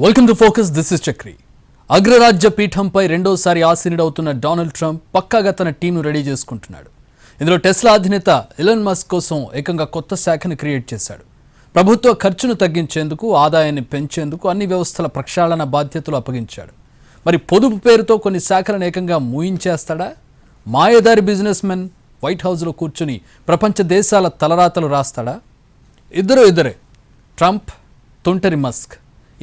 Welcome to focus. This is Chakri. అగ్రరాజ్య పీఠంపై రెండోసారి ఆసీనుడవుతున్న డొనాల్డ్ ట్రంప్ పక్కాగా తన టీంను రెడీ చేసుకుంటున్నాడు. ఇందులో టెస్లా అధినేత ఎలాన్ మస్క్ కోసం ఏకంగా కొత్త శాఖను క్రియేట్ చేశాడు. ప్రభుత్వ ఖర్చును తగ్గించేందుకు, ఆదాయాన్ని పెంచేందుకు అన్ని వ్యవస్థల ప్రక్షాళన బాధ్యతలు అప్పగించాడు. మరి పొదుపు పేరుతో కొన్ని శాఖలను ఏకంగా మూయించేస్తాడా? మాయదారి బిజినెస్ మెన్ వైట్ హౌస్లో కూర్చుని ప్రపంచ దేశాల తలరాతలు రాస్తాడా? ఇద్దరే, ట్రంప్, తుంటరి మస్క్.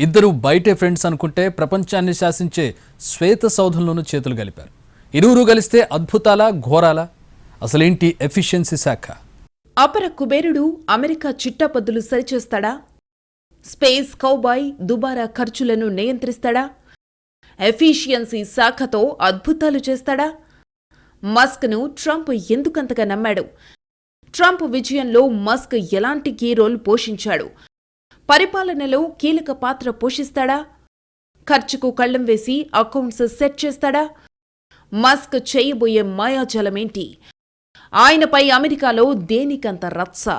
ఇద్దరు బయటే ఫ్రెండ్స్ అనుకుంటే ప్రపంచాన్ని శాసించే శ్వేత సౌధంలోనూ చేతులు కలిపారు. ఇరువురు కలిస్తే అద్భుతాలా, ఘోరాలా? అసలేంటి ఎఫిషియన్సీ శాఖ? అపర కుబేరుడు అమెరికా చిట్టాపద్దులు సరిచేస్తాడా? స్పేస్ కౌబాయ్ దుబారా ఖర్చులను నియంత్రిస్తాడా? ఎఫిషియన్సీ శాఖతో అద్భుతాలు చేస్తాడా? మస్క్ను ట్రంప్ ఎందుకంతగా నమ్మాడు? ట్రంప్ విజయంలో మస్క్ ఎలాంటి కీ రోల్ పోషించాడు? పరిపాలనలో కీలక పాత్ర పోషిస్తాడా? ఖర్చుకు కళ్లెం వేసి అకౌంట్స్ సెట్ చేస్తాడా? మస్క్ చేయబోయే మాయాజాలమేంటి? ఆయనపై అమెరికాలో దేనికంత రచ్చ?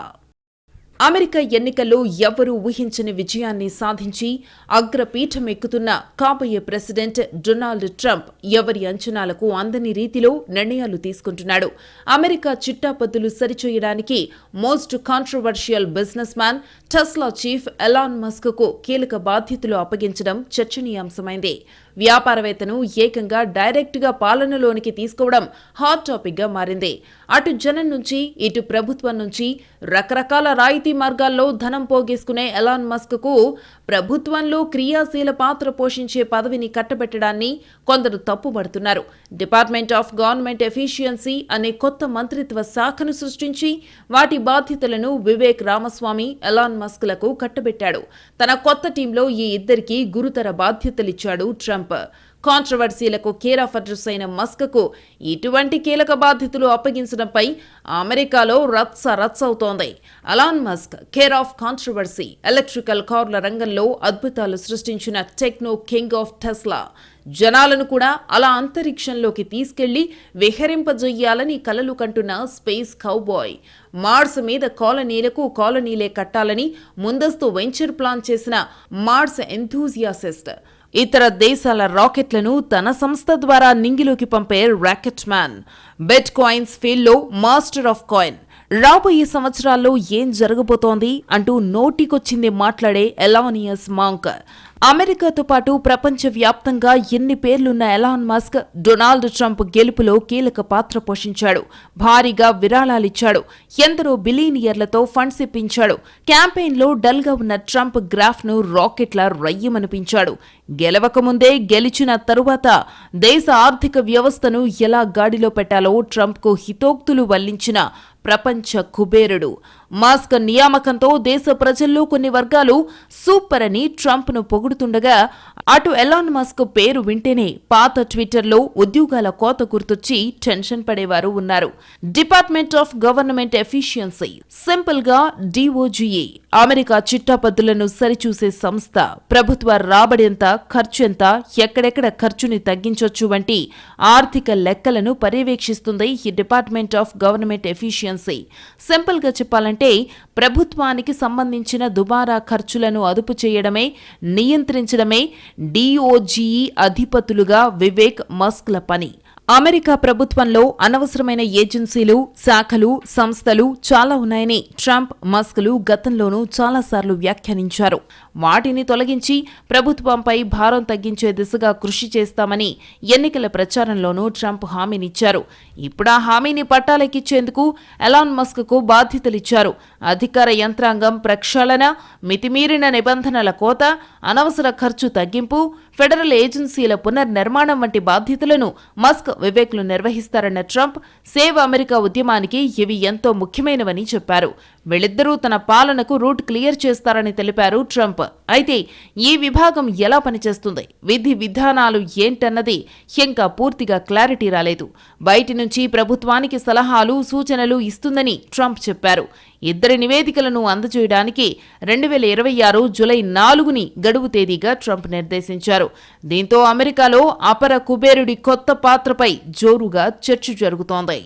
అమెరికా ఎన్నికల్లో ఎవ్వరూ ఊహించని విజయాన్ని సాధించి అగ్రపీఠం ఎక్కుతున్న కాబోయే ప్రెసిడెంట్ డొనాల్డ్ ట్రంప్ ఎవరి అంచనాలకు అందని రీతిలో నిర్ణయాలు తీసుకుంటున్నాడు. అమెరికా చిట్టాపద్దులు సరిచేయడానికి most controversial business man Tesla chief Elon Musk కు కీలక బాధ్యతలు అప్పగించడం చర్చనీయాంశమైంది. వ్యాపారవేత్తను ఏకంగా డైరెక్ట్గా పాలనలోనికి తీసుకోవడం హాట్ టాపిక్ గా మారింది. అటు జనం నుంచి ఇటు ప్రభుత్వం నుంచి రకరకాల రాయితీ మార్గాల్లో ధనం పోగేసుకునే ఎలాన్ మస్క్ కు ప్రభుత్వంలో క్రియాశీల పాత్ర పోషించే పదవిని కట్టబెట్టడాన్ని కొందరు తప్పుపడుతున్నారు. డిపార్ట్మెంట్ ఆఫ్ గవర్నమెంట్ ఎఫిషియన్సీ అనే కొత్త మంత్రిత్వ శాఖను సృష్టించి వాటి బాధ్యతలను వివేక్ రామస్వామి, ఎలాన్ మస్క్ లకు కట్టబెట్టాడు. తన కొత్త టీంలో ఈ ఇద్దరికి గురుతర బాధ్యతలిచ్చాడు ట్రంప్. కాంట్రవర్సీలకు కేర్ ఆఫ్ అడ్రస్ అయిన మస్క్ కు ఇటువంటి కీలక బాధ్యతలు అప్పగించడంపై అమెరికాలో రచ్చ అవుతోంది. Elon Musk care of controversy, electrical కార్ల రంగంలో అద్భుతాలు సృష్టించిన టెక్నో కింగ్ ఆఫ్ టెస్లా. జనాలను కూడా అలా అంతరిక్షంలోకి తీసుకెళ్లి విహరింపజేయాలని కలలు కంటున్న స్పేస్ కౌబాయ్. మార్స్ మీద కాలనీలే కట్టాలని ముందస్తు వెంచర్ ప్లాన్ చేసిన మార్స్ ఎంథూజియాసిస్ట్. ఇతర దేశాల రాకెట్లను తన సంస్థ ద్వారా నింగిలోకి పంపే రాకెట్ మ్యాన్. బిట్ కాయిన్స్ ఫీల్డ్లో మాస్టర్ ఆఫ్ కాయిన్. రాబోయే సంవత్సరాల్లో ఏం జరగబోతోంది అంటూ నోటికొచ్చింది మాట్లాడే ఎలానియస్ మాంక్. అమెరికాతో పాటు ప్రపంచవ్యాప్తంగా ఎన్ని పేర్లున్న ఎలాన్ మస్క్ డొనాల్డ్ ట్రంప్ గెలుపులో కీలక పాత్ర పోషించాడు. భారీగా విరాళాలిచ్చాడు. ఎందరో బిలియనియర్లతో ఫండ్స్ ఇప్పించాడు. క్యాంపెయిన్లో డల్గా ఉన్న ట్రంప్ గ్రాఫ్ను రాకెట్ల రయ్యమనిపించాడు. గెలవకముందే గెలిచిన తరువాత దేశ ఆర్థిక వ్యవస్థను ఎలా గాడిలో పెట్టాలో ట్రంప్కు హితోక్తులు వల్లించిన ప్రపంచ కుబేరుడు. మస్క్ నియామకంతో దేశ ప్రజల్లో కొన్ని వర్గాలు సూపర్ అని ట్రంప్ను పొగుడుతుండగా, అటు ఎలాన్ మస్క్ పేరు వింటేనే పాత ట్విట్టర్లో ఉద్యోగాల కోత గుర్తొచ్చి టెన్షన్ పడేవారు ఉన్నారు. Department of government efficiency, simple గా డిఓజిఈ, అమెరికా చిట్టాపద్దులను సరిచూసే సంస్థ. ప్రభుత్వ రాబడి ఎంత, ఖర్చు ఎంత, ఎక్కడెక్కడ ఖర్చుని తగ్గించొచ్చు వంటి ఆర్థిక లెక్కలను పర్యవేక్షిస్తుంది ఈ department of government efficiency. Simple గా చెప్పాలంటే ప్రభుత్వానికి సంబంధించిన దుబారా ఖర్చులను అదుపు చేయడమే, నియంత్రించడమే డిఓజిఈ అధిపతులుగా వివేక్ మస్క్ల పని. అమెరికా ప్రభుత్వంలో అనవసరమైన ఏజెన్సీలు, శాఖలు, సంస్థలు చాలా ఉన్నాయని ట్రంప్, మస్క్లు గతంలోనూ చాలాసార్లు వ్యాఖ్యానించారు. వాటిని తొలగించి ప్రభుత్వంపై భారం తగ్గించే దిశగా కృషి చేస్తామని ఎన్నికల ప్రచారంలోనూ ట్రంప్ హామీనిచ్చారు. ఇప్పుడు ఆ హామీని పట్టాలెక్కించేందుకు ఎలాన్ మస్క్ కు బాధ్యతలిచ్చారు. అధికార యంత్రాంగం ప్రక్షాళన, మితిమీరిన నిబంధనల కోత, అనవసర ఖర్చు తగ్గింపు, ఫెడరల్ ఏజెన్సీల పునర్నిర్మాణం వంటి బాధ్యతలను మస్క్, వివేక్లు నిర్వహిస్తారన్న ట్రంప్ సేవ్ అమెరికా ఉద్యమానికి ఇవి ఎంతో ముఖ్యమైనవని చెప్పారు. వీళ్ళిద్దరూ తన పాలనకు రూట్ క్లియర్ చేస్తారని తెలిపారు ట్రంప్. అయితే ఈ విభాగం ఎలా పనిచేస్తుంది, విధి విధానాలు ఏంటన్నది ఇంకా పూర్తిగా క్లారిటీ రాలేదు. బయటి నుంచి ప్రభుత్వానికి సలహాలు, సూచనలు ఇస్తుందని ట్రంప్ చెప్పారు. ఇద్దరి నివేదికలను అందజేయడానికి 2026 జూలై 4ని గడువు తేదీగా ట్రంప్ నిర్దేశించారు. దీంతో అమెరికాలో అపర కుబేరుడి కొత్త పాత్రపై జోరుగా చర్చ జరుగుతోంది.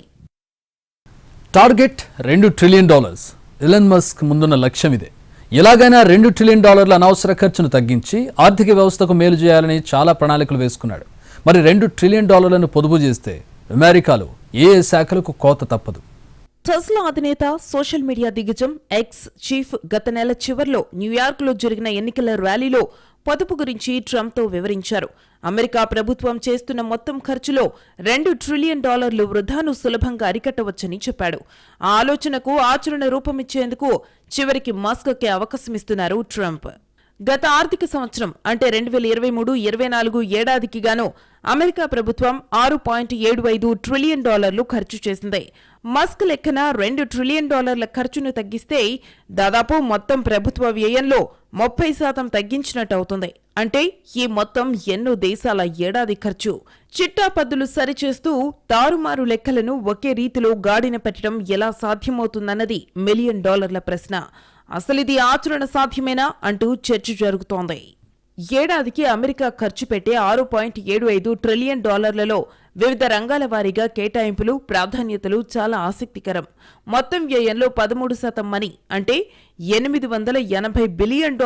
Target $2 trillion. ఎలాన్ మస్క్ ముందున్న లక్ష్యం ఇదే. ఎలాగైనా $2 ట్రిలియన్ అనవసర ఖర్చును తగ్గించి ఆర్థిక వ్యవస్థకు మేలు చేయాలని చాలా ప్రణాళికలు వేసుకున్నాడు. మరి $2 ట్రిలియన్ పొదుపు చేస్తే అమెరికాలో ఏ శాఖలకు కోత తప్పదు. టెస్లా అధినేత, సోషల్ మీడియా దిగ్గజం ఎక్స్ చీఫ్ గత నెల చివర్లో న్యూయార్క్లో జరిగిన ఎన్నికల ర్యాలీలో పొదుపు గురించి ట్రంప్తో వివరించారు. అమెరికా ప్రభుత్వం చేస్తున్న మొత్తం ఖర్చులో $2 ట్రిలియన్ వృధాను సులభంగా అరికట్టవచ్చని చెప్పాడు. ఆ ఆలోచనకు ఆచరణ రూపమిచ్చేందుకు చివరికి మస్క్కి అవకాశమిస్తున్నారు ట్రంప్. గత ఆర్థిక సంవత్సరం అంటే 2023-24 ఏడాదికి గాను అమెరికా ప్రభుత్వం $6.75 ట్రిలియన్ ఖర్చు చేసింది. మస్క్ లెక్కన $2 ట్రిలియన్ ఖర్చును తగ్గిస్తే దాదాపు మొత్తం ప్రభుత్వ వ్యయంలో 30% తగ్గించినట్టు అవుతుంది. అంటే ఈ మొత్తం ఎన్నో దేశాల ఏడాది ఖర్చు. చిట్టాపద్దులు సరిచేస్తూ తారుమారు లెక్కలను ఒకే రీతిలో గాడిన పెట్టడం ఎలా సాధ్యమవుతుందన్నది $1 మిలియన్ ప్రశ్న. అసలిది ఆచరణ సాధ్యమేనా అంటూ చర్చ జరుగుతోంది. ఏడాదికి అమెరికా ఖర్చు పెట్టే $6.75 ట్రిలియన్ వివిధ రంగాల వారీగా కేటాయింపులు, ప్రాధాన్యతలు చాలా ఆసక్తికరం. మొత్తం వ్యయంలో 13% మనీ అంటే $880 బిలియన్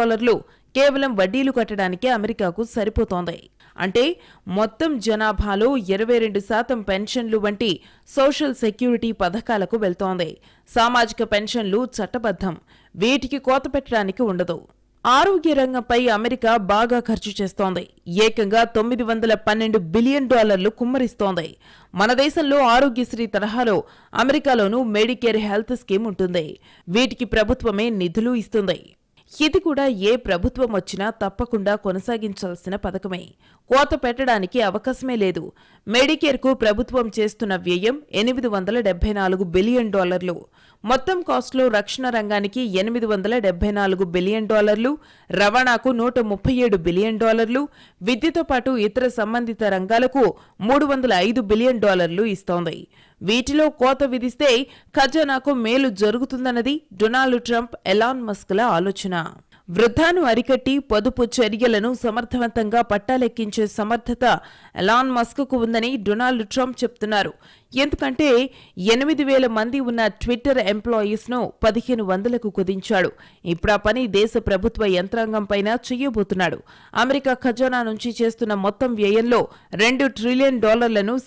కేవలం వడ్డీలు కట్టడానికే అమెరికాకు సరిపోతోంది. అంటే మొత్తం జనాభాలో 22% పెన్షన్లు వంటి సోషల్ సెక్యూరిటీ పథకాలకు వెళ్తోంది. సామాజిక పెన్షన్లు చట్టబద్ధం, వీటికి కోత పెట్టడానికి ఉండదు. ఆరోగ్య రంగంపై అమెరికా బాగా ఖర్చు చేస్తోంది. ఏకంగా $912 బిలియన్ కుమ్మరిస్తోంది. మన దేశంలో ఆరోగ్యశ్రీ తరహాలో అమెరికాలోనూ మెడికేర్ హెల్త్ స్కీమ్ ఉంటుంది. వీటికి ప్రభుత్వమే నిధులు ఇస్తుంది. ఇది కూడా ఏ ప్రభుత్వం వచ్చినా తప్పకుండా కొనసాగించాల్సిన పథకమే. కోత పెట్టడానికి అవకాశమే లేదు. మెడికేర్కు ప్రభుత్వం చేస్తున్న వ్యయం $874 బిలియన్. మొత్తం కాస్ట్లో రక్షణ రంగానికి $874 బిలియన్, రవాణాకు $137 బిలియన్, విద్యతో పాటు ఇతర సంబంధిత రంగాలకు $305 బిలియన్ ఇస్తోంది. వీటిలో కోత విధిస్తే ఖజానాకు మేలు జరుగుతుందన్నది డొనాల్డ్ ట్రంప్, ఎలాన్ మస్క్ల ఆలోచన. వృద్ధాను అరికట్టి పొదుపు చర్యలను సమర్థవంతంగా పట్టాలెక్కించే సమర్థత ఎలాన్ మస్క్కు ఉందని డొనాల్డ్ ట్రంప్ చెప్తున్నారు. ఎందుకంటే 8,000 మంది ఉన్న ట్విట్టర్ ఎంప్లాయీస్ను 1,500కు కుదించాడు. ఇప్పుడు ఆ పని దేశ ప్రభుత్వ యంత్రాంగంపైన చెయ్యబోతున్నాడు. అమెరికా ఖజానా నుంచి చేస్తున్న మొత్తం వ్యయంలో $2 ట్రిలియన్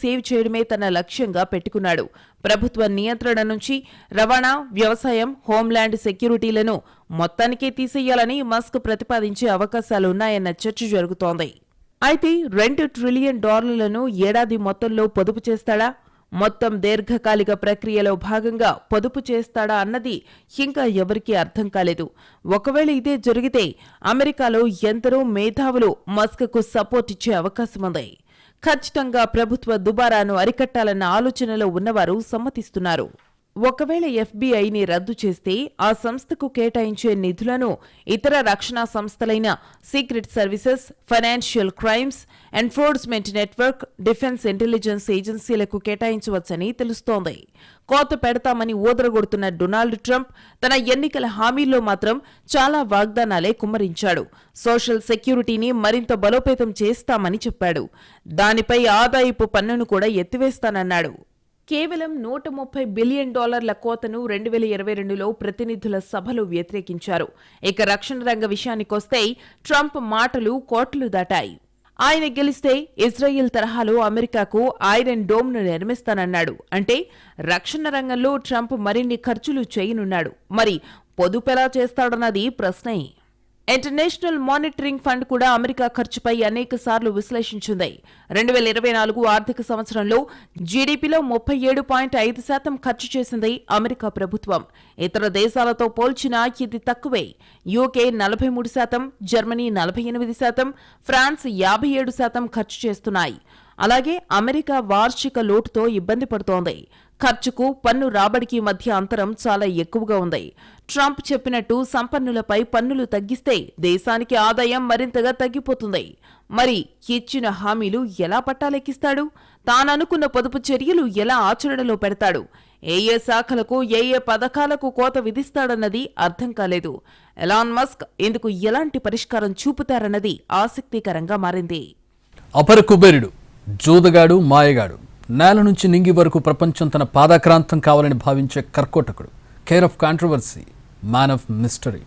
సేవ్ చేయడమే తన లక్ష్యంగా పెట్టుకున్నాడు. ప్రభుత్వ నియంత్రణ నుంచి రవాణా, వ్యవసాయం, హోంల్యాండ్ సెక్యూరిటీలను మొత్తానికే తీసేయాలని మస్క్ ప్రతిపాదించే అవకాశాలున్నాయన్న చర్చ జరుగుతోంది. అయితే $2 ట్రిలియన్ ఏడాది మొత్తంలో పొదుపు చేస్తాడా? మొత్తం దీర్ఘకాలిక ప్రక్రియలో భాగంగా పొదుపు చేస్తాడా అన్నది ఇంకా ఎవరికీ అర్థం కాలేదు. ఒకవేళ ఇదే జరిగితే అమెరికాలో ఎందరో మేధావులు మస్క్కు సపోర్ట్ ఇచ్చే అవకాశముంది. ఖచ్చితంగా ప్రభుత్వ దుబారాను అరికట్టాలన్న ఆలోచనలో ఉన్నవారు సమ్మతిస్తున్నారు. ఒకవేళ ఎఫ్బీఐని రద్దు చేస్తే ఆ సంస్థకు కేటాయించే నిధులను ఇతర రక్షణ సంస్థలైన secret services, financial crimes, enforcement network, defence intelligence ఏజెన్సీలకు కేటాయించవచ్చని తెలుస్తోంది. కోత పెడతామని ఊదరగొడుతున్న డొనాల్డ్ ట్రంప్ తన ఎన్నికల హామీల్లో మాత్రం చాలా వాగ్దానాలే కుమ్మరించాడు. సోషల్ సెక్యూరిటీని మరింత బలోపేతం చేస్తామని చెప్పాడు. దానిపై ఆదాయపు పన్నును కూడా ఎత్తివేస్తానన్నాడు. కేవలం $130 బిలియన్ కోతను 2022లో ప్రతినిధుల సభలో వ్యతిరేకించారు. ఇక రక్షణ రంగ విషయానికొస్తే ట్రంప్ మాటలు కోట్లు దాటాయి. ఆయన గెలిస్తే ఇజ్రాయెల్ తరహాలో అమెరికాకు ఐరన్ డోమ్ను నిర్మిస్తానన్నాడు. అంటే రక్షణ రంగంలో ట్రంప్ మరిన్ని ఖర్చులు చేయనున్నాడు. మరి పొదుపెలా చేస్తాడన్నది ప్రశ్నే. ఇంటర్నేషనల్ మానిటరింగ్ ఫండ్ కూడా అమెరికా ఖర్చుపై అనేక సార్లు విశ్లేషించింది. 2024 ఆర్థిక సంవత్సరంలో జీడీపీలో 37.5% ఖర్చు చేసింది అమెరికా ప్రభుత్వం. ఇతర దేశాలతో పోల్చినా ఇది తక్కువే. యూకే 43%, జర్మనీ 48%, ఫ్రాన్స్ 57% ఖర్చు చేస్తున్నాయి. అలాగే అమెరికా వార్షిక లోటుతో ఇబ్బంది పడుతోంది. ఖర్చుకు పన్ను రాబడికి మధ్య అంతరం చాలా ఎక్కువగా ఉంది. ట్రంప్ చెప్పినట్టు సంపన్నులపై పన్నులు తగ్గిస్తే దేశానికి ఆదాయం మరింతగా తగ్గిపోతుంది. మరి ఇచ్చిన హామీలు ఎలా పట్టాలెక్కిస్తాడు? తాననుకున్న పొదుపు చర్యలు ఎలా ఆచరణలో పెడతాడు? ఏ శాఖలకు ఏ పథకాలకు కోత విధిస్తాడన్నది అర్థం కాలేదు. ఎలాన్ మస్క్ ఇందుకు ఎలాంటి పరిష్కారం చూపుతారన్నది ఆసక్తికరంగా మారింది. అపర కుబేరుడు, జూదగాడు, మాయగాడు, నేల నుంచి నింగి వరకు ప్రపంచం తన పాదాక్రాంతం కావాలని భావించే కర్కోటకుడు, care of controversy, man of mystery,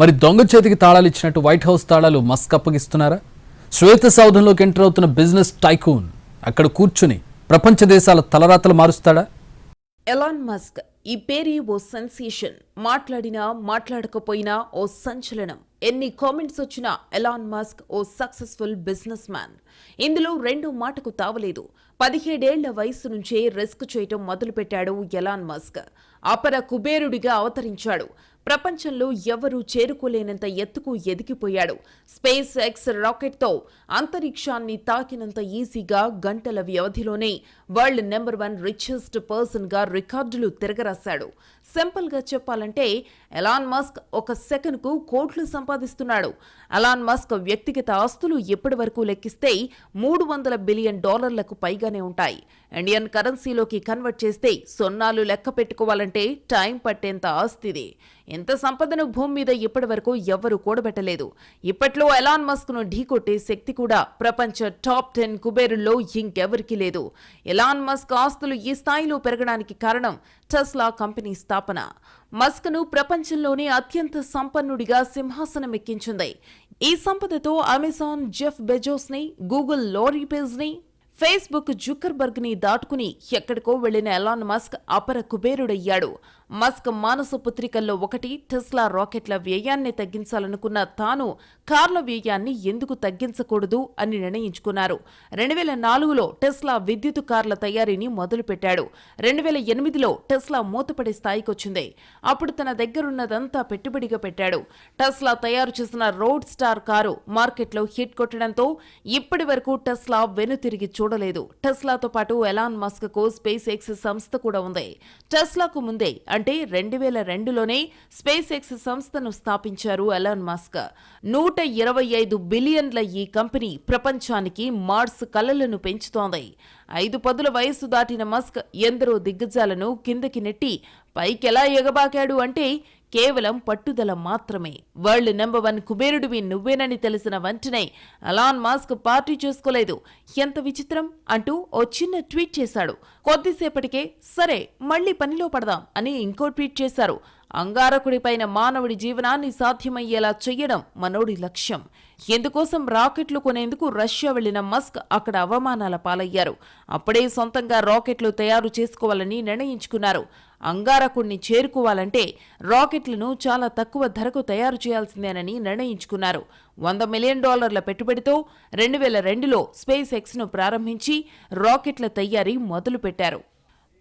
మరి దొంగ చేతికి తాళాలు ఇచ్చినట్టు వైట్ హౌస్ తాళాలు మస్క్ అప్పగిస్తున్నారా? శ్వేత సౌధంలోకి ఎంటర్ అవుతున్న బిజినెస్ టైకూన్ అక్కడ కూర్చుని ప్రపంచ దేశాల తలరాతలు మారుస్తాడా? ఎలాన్ మస్క్ ఈ పేరే ఓ సెన్సేషన్. మాట్లాడినా మాట్లాడకపోయినా ఓ సంచలనం. ఎన్ని కామెంట్స్ వచ్చినా ఎలాన్ మస్క్ ఓ సక్సెస్ఫుల్ బిజినెస్ మ్యాన్. ఇందులో రెండో మాటకు తావలేదు. 17 ఏళ్ల వయసు నుంచే రిస్క్ చేయటం మొదలుపెట్టాడు ఎలాన్ మస్క్. అపర కుబేరుడిగా అవతరించాడు. ప్రపంచంలో ఎవరూ చేరుకోలేనంత ఎత్తుకు ఎదిగిపోయాడు. స్పేస్ ఎక్స్ రాకెట్తో అంతరిక్షాన్ని తాకినంత ఈజీగా గంటల వ్యవధిలోనే వరల్డ్ నెంబర్ 1 రిచెస్ట్ పర్సన్ గా రికార్డులు తిరగరాశాడు. సింపుల్ గా చెప్పాలంటే ఎలాన్ మస్క్ ఒక సెకనుకు కోట్లు సంపాదిస్తున్నాడు. ఎలాన్ మస్క్ వ్యక్తిగత ఆస్తులు ఇప్పటి వరకు లెక్కిస్తే $300 బిలియన్ పైగానే ఉంటాయి. ఇండియన్ కరెన్సీలోకి కన్వర్ట్ చేస్తే సున్నాలు లెక్క పెట్టుకోవాలంటే టైం పట్టేంత ఆస్తిది. ఇంత సంపదను భూమి మీద ఇప్పటి వరకు ఎవ్వరూ కూడబెట్టలేదు. ఇప్పట్లో ఎలాన్ మస్క్ ను ఢీకొట్టే శక్తి కూడా ప్రపంచ టాప్ 10 కుబేరుల్లో ఇంకెవరికీ లేదు. ఎలాన్ మస్క్ ఆస్తులు ఈ స్థాయిలో పెరగడానికి కారణం టెస్లా కంపెనీ స్థాపన. మస్క్ ను ప్రపంచంలోనే అత్యంత సంపన్నుడిగా సింహాసనం ఎక్కించింది. ఈ సంపదతో అమెజాన్ జెఫ్ బెజోస్ ని, గూగుల్ లారీ పేజ్ ని, ఫేస్బుక్ జుకర్బర్గ్ ని దాటుకుని ఎక్కడికో వెళ్లిన ఎలాన్ మస్క్ అపర కుబేరుడయ్యాడు. మస్క్ మానస పుత్రికల్లో ఒకటి టెస్లా రాకెట్ల వ్యయాన్ని తగ్గించాలనుకున్న తాను కార్ల వ్యయాన్ని ఎందుకు తగ్గించకూడదు అని నిర్ణయించుకున్నారు. 2004లో టెస్లా విద్యుత్ కార్ల తయారీని మొదలుపెట్టాడు. 2008లో టెస్లా మూతపడే స్థాయికొచ్చింది. అప్పుడు తన దగ్గరున్నదంతా పెట్టుబడిగా పెట్టాడు. టెస్లా తయారు చేసిన రోడ్ స్టార్ కారు మార్కెట్లో హిట్ కొట్టడంతో ఇప్పటి వరకు టెస్లా వెనుతిరిగి చూడలేదు. టెస్లాతో పాటు ఎలాన్ మస్క్ కు స్పేస్ ఎక్స్ సంస్థ కూడా ఉంది. టెస్లాకు ముందే అంటే 2002లోనే స్పేస్ ఎక్స్ సంస్థను స్థాపించారు ఎలాన్ మస్క్. 125 బిలియన్ల ఈ కంపెనీ ప్రపంచానికి మార్స్ కలలను పెంచుతోంది. 5 పదుల వయస్సు దాటిన మస్క్ ఎందరో దిగ్గజాలను కిందకి నెట్టి పైకెలా ఎగబాకాడు అంటే కేవలం పట్టుదల మాత్రమే. వరల్డ్ నెంబర్ 1 కుబేరుడివి నువ్వేనని తెలిసిన వెంటనే ఎలాన్ మస్క్ పార్టీ చేసుకోలేదు. ఎంత విచిత్రం అంటూ ఓ చిన్న ట్వీట్ చేశాడు. కొద్దిసేపటికే సరే మళ్లీ పనిలో పడదాం అని ఇంకో ట్వీట్ చేశారు. అంగారకుడిపైన మానవుడి జీవనాన్ని సాధ్యమయ్యేలా చెయ్యడం మనోడి లక్ష్యం. ఎందుకోసం రాకెట్లు కొనేందుకు రష్యా వెళ్లిన మస్క్ అక్కడ అవమానాల పాలయ్యారు. అప్పుడే సొంతంగా రాకెట్లు తయారు చేసుకోవాలని నిర్ణయించుకున్నారు. అంగారకుడిని చేరుకోవాలంటే రాకెట్లను చాలా తక్కువ ధరకు తయారు చేయాల్సిందేనని నిర్ణయించుకున్నారు. $100 మిలియన్ పెట్టుబడితో 2002లో స్పేస్ ఎక్స్ ను ప్రారంభించి రాకెట్ల తయారీ మొదలుపెట్టారు.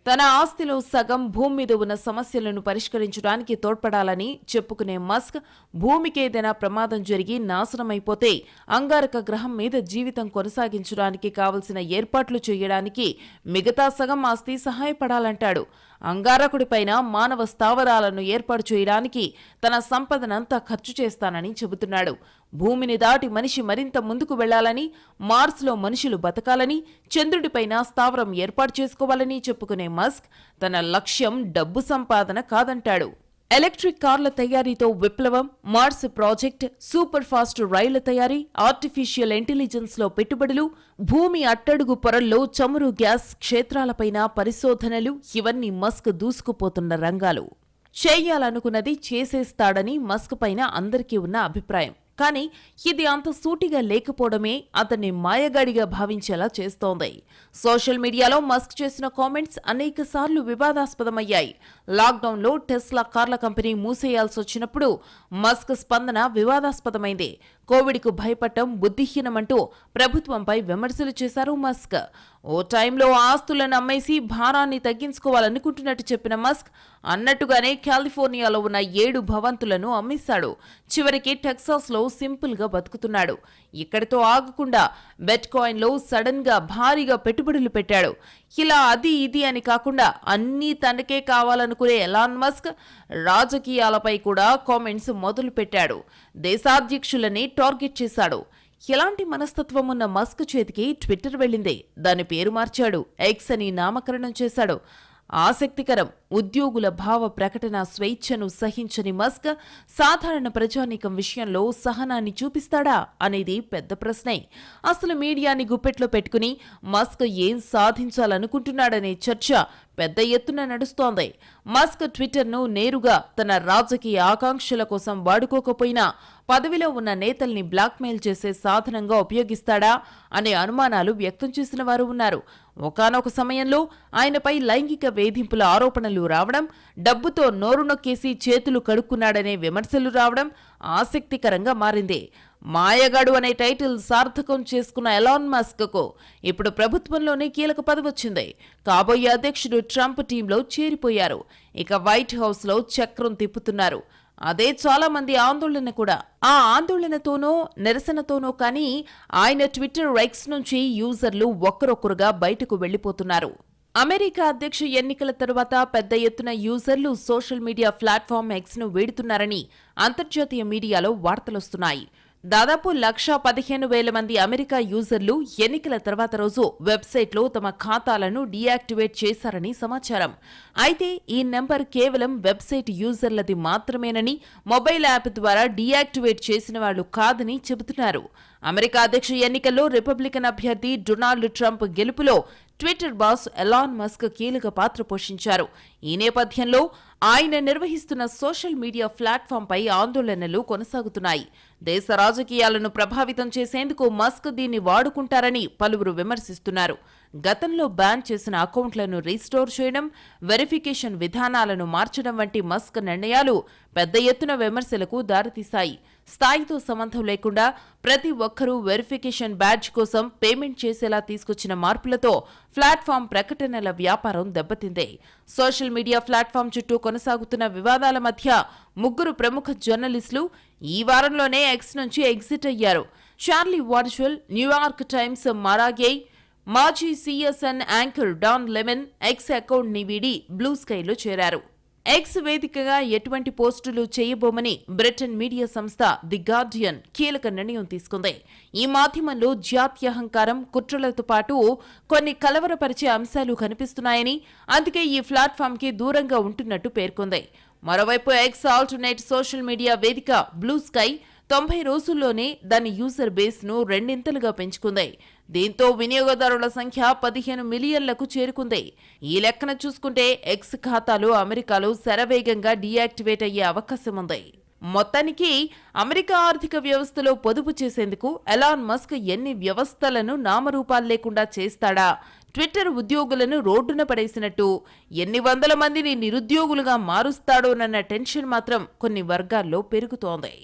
తన ఆస్తిలో సగం భూమి మీద ఉన్న సమస్యలను పరిష్కరించడానికి తోడ్పడాలని చెప్పుకునే మస్క్ భూమికేదైనా ప్రమాదం జరిగి నాశనమైపోతే అంగారక గ్రహం మీద జీవితం కొనసాగించడానికి కావలసిన ఏర్పాట్లు చేయడానికి మిగతా సగం ఆస్తి సహాయపడాలంటాడు. అంగారకుడిపైన మానవ స్థావరాలను ఏర్పాటు చేయడానికి తన సంపదనంతా ఖర్చు చేస్తానని చెబుతున్నాడు. భూమిని దాటి మనిషి మరింత ముందుకు వెళ్లాలని, మార్స్లో మనుషులు బతకాలని, చంద్రుడిపైన స్థావరం ఏర్పాటు చేసుకోవాలని చెప్పుకునే మస్క్ తన లక్ష్యం డబ్బు సంపాదన కాదంటాడు. ఎలక్ట్రిక్ కార్ల తయారీతో విప్లవం, మార్స్ ప్రాజెక్ట్, సూపర్ ఫాస్ట్ రైళ్ల తయారీ, ఆర్టిఫిషియల్ ఇంటెలిజెన్స్ లో పెట్టుబడులు, భూమి అట్టడుగు పొరల్లో చమురు గ్యాస్ క్షేత్రాలపైన పరిశోధనలు ఇవన్నీ మస్క్ దూసుకుపోతున్న రంగాలు. చేయాలనుకున్నది చేసేస్తాడని మస్క్ పైన అందరికీ ఉన్న అభిప్రాయం. కానీ ఇది అంత సూటిగా లేకపోవడమే అతన్ని మాయగాడిగా భావించేలా చేస్తోంది. సోషల్ మీడియాలో మస్క్ చేసిన కామెంట్స్ అనేక సార్లు వివాదాస్పదమయ్యాయి. లాక్డౌన్లో టెస్లా కార్ల కంపెనీ మూసేయాల్సి వచ్చినప్పుడు మస్క్ స్పందన వివాదాస్పదమైంది. కోవిడ్కు భయపడటం బుద్ధిహీనమంటూ ప్రభుత్వంపై విమర్శలు చేశారు మస్క్. ఓ టైంలో ఆస్తులను అమ్మేసి భారాన్ని తగ్గించుకోవాలనుకుంటున్నట్టు చెప్పిన మస్క్ అన్నట్టుగానే కాలిఫోర్నియాలో ఉన్న 7 భవంతులను అమ్మేశాడు. చివరికి టెక్సాస్లో సింపుల్ గా బతుకుతున్నాడు. ఇక్కడితో ఆగకుండా బిట్ కాయిన్ లో సడన్ గా భారీగా పెట్టుబడులు పెట్టాడు. ఇలా అది ఇది అని కాకుండా అన్నీ తనకే కావాలనుకునే ఎలాన్ మస్క్ రాజకీయాలపై కూడా కామెంట్స్ మొదలు పెట్టాడు. దేశాధ్యక్షులని టార్గెట్ చేశాడు. ఎలాంటి మనస్తత్వం ఉన్న మస్క్ చేతికి ట్విట్టర్ వెళ్ళింది. దాని పేరు మార్చాడు. ఎక్స్ అని నామకరణం చేశాడు. ఆసక్తికరం. ఉద్యోగుల భావ ప్రకటన స్వేచ్ఛను సహించని మస్క్ సాధారణ ప్రజానీకం విషయంలో సహనాన్ని చూపిస్తాడా అనేది పెద్ద ప్రశ్నే. అసలు మీడియాని గుప్పెట్లో పెట్టుకుని మస్క్ ఏం సాధించాలనుకుంటున్నాడనే చర్చ పెద్ద ఎత్తున నడుస్తోంది. మస్క్ ట్విట్టర్ను నేరుగా తన రాజకీయ ఆకాంక్షల కోసం వాడుకోకపోయినా పదవిలో ఉన్న నేతల్ని బ్లాక్మెయిల్ చేసే సాధనంగా ఉపయోగిస్తాడా అనే అనుమానాలు వ్యక్తం చేసిన వారు ఉన్నారు. ఒకానొక సమయంలో ఆయనపై లైంగిక వేధింపుల ఆరోపణలు రావడం, డబ్బుతో నోరు నొక్కేసి చేతులు కడుక్కున్నాడనే విమర్శలు రావడం ఆసక్తికరంగా మారింది. మాయగాడు అనే టైటిల్ సార్థకం చేసుకున్న ఎలాన్ మస్క్ కు ఇప్పుడు ప్రభుత్వంలోనే కీలక పదవి వచ్చింది. కాబోయే అధ్యక్షుడు ట్రంప్ టీంలో చేరిపోయారు. ఇక వైట్ హౌస్ లో చక్రం తిప్పుతున్నారు. అదే చాలా మంది ఆందోళన కూడా. ఆ ఆందోళనతోనో నిరసనతోనో కానీ ఆయన ట్విట్టర్ ఎక్స్ నుంచి యూజర్లు ఒక్కరొక్కరుగా బయటకు వెళ్లిపోతున్నారు. అమెరికా అధ్యక్ష ఎన్నికల తరువాత పెద్ద ఎత్తున యూజర్లు సోషల్ మీడియా ప్లాట్ఫామ్ ఎక్స్ ను వీడుతున్నారని అంతర్జాతీయ మీడియాలో వార్తలొస్తున్నాయి. దాదాపు 1,15,000 మంది అమెరికా యూజర్లు ఎన్నికల తర్వాత రోజు వెబ్సైట్లో తమ ఖాతాలను డీయాక్టివేట్ చేశారని సమాచారం. అయితే ఈ నెంబర్ కేవలం వెబ్సైట్ యూజర్లది మాత్రమేనని, మొబైల్ యాప్ ద్వారా డీయాక్టివేట్ చేసిన వాళ్లు కాదని చెబుతున్నారు. అమెరికా అధ్యక్ష ఎన్నికల్లో రిపబ్లికన్ అభ్యర్థి డొనాల్డ్ ట్రంప్ గెలుపులో ట్విట్టర్ బాస్ ఎలాన్ మస్క్ కీలక పాత్ర పోషించారు. ఈ నేపథ్యంలో ఆయన నిర్వహిస్తున్న సోషల్ మీడియా ప్లాట్ఫామ్పై ఆందోళనలు కొనసాగుతున్నాయి. దేశ రాజకీయాలను ప్రభావితం చేసేందుకు మస్క్ దీన్ని వాడుకుంటారని పలువురు విమర్శిస్తున్నారు. గతంలో బ్యాన్ చేసిన అకౌంట్లను రీస్టోర్ చేయడం, వెరిఫికేషన్ విధానాలను మార్చడం వంటి మస్క్ నిర్ణయాలు పెద్ద ఎత్తున విమర్శలకు దారితీశాయి. స్థాయితో సంబంధం లేకుండా ప్రతి ఒక్కరూ వెరిఫికేషన్ బ్యాడ్జ్ కోసం పేమెంట్ చేసేలా తీసుకొచ్చిన మార్పులతో ప్లాట్ఫామ్ ప్రకటనల వ్యాపారం దెబ్బతింది. సోషల్ మీడియా ప్లాట్ఫామ్ చుట్టూ కొనసాగుతున్న వివాదాల మధ్య ముగ్గురు ప్రముఖ జర్నలిస్టులు ఈ వారంలోనే ఎక్స్ నుంచి ఎగ్జిట్ అయ్యారు. చార్లీ వార్జ్వెల్, న్యూయార్క్ టైమ్స్ మారాగే, మాజీ CNN anchor Don Lemon X account ని వీడి బ్లూ స్కైలో చేరారు. ఎక్స్ వేదికగా ఎటువంటి పోస్టులు చేయబోమని బ్రిటన్ మీడియా సంస్థ ది గార్డియన్ కీలక నిర్ణయం తీసుకుంది. ఈ మాధ్యమంలో జాత్యహంకారం, కుట్రలతో పాటు కొన్ని కలవరపరిచే అంశాలు కనిపిస్తున్నాయని, అందుకే ఈ ప్లాట్ఫామ్కి దూరంగా ఉంటున్నట్టు పేర్కొంది. మరోవైపు ఎక్స్ ఆల్టర్నేట్ సోషల్ మీడియా వేదిక బ్లూ స్కై 90 రోజుల్లోనే దాని యూజర్ బేస్ ను రెండింతలుగా పెంచుకుంది. దీంతో వినియోగదారుల సంఖ్య 15 మిలియన్లకు చేరుకుంది. ఈ లెక్కన చూసుకుంటే ఎక్స్ ఖాతాలు అమెరికాలో శరవేగంగా డీయాక్టివేట్ అయ్యే అవకాశం ఉంది. మొత్తానికి అమెరికా ఆర్థిక వ్యవస్థలో పొదుపు చేసేందుకు ఎలాన్ మస్క్ ఎన్ని వ్యవస్థలను నామరూపాలు లేకుండా చేస్తాడా, ట్విట్టర్ ఉద్యోగులను రోడ్డున పడేసినట్టు ఎన్ని వందల మందిని నిరుద్యోగులుగా మారుస్తాడోనన్న టెన్షన్ మాత్రం కొన్ని వర్గాల్లో పెరుగుతోంది.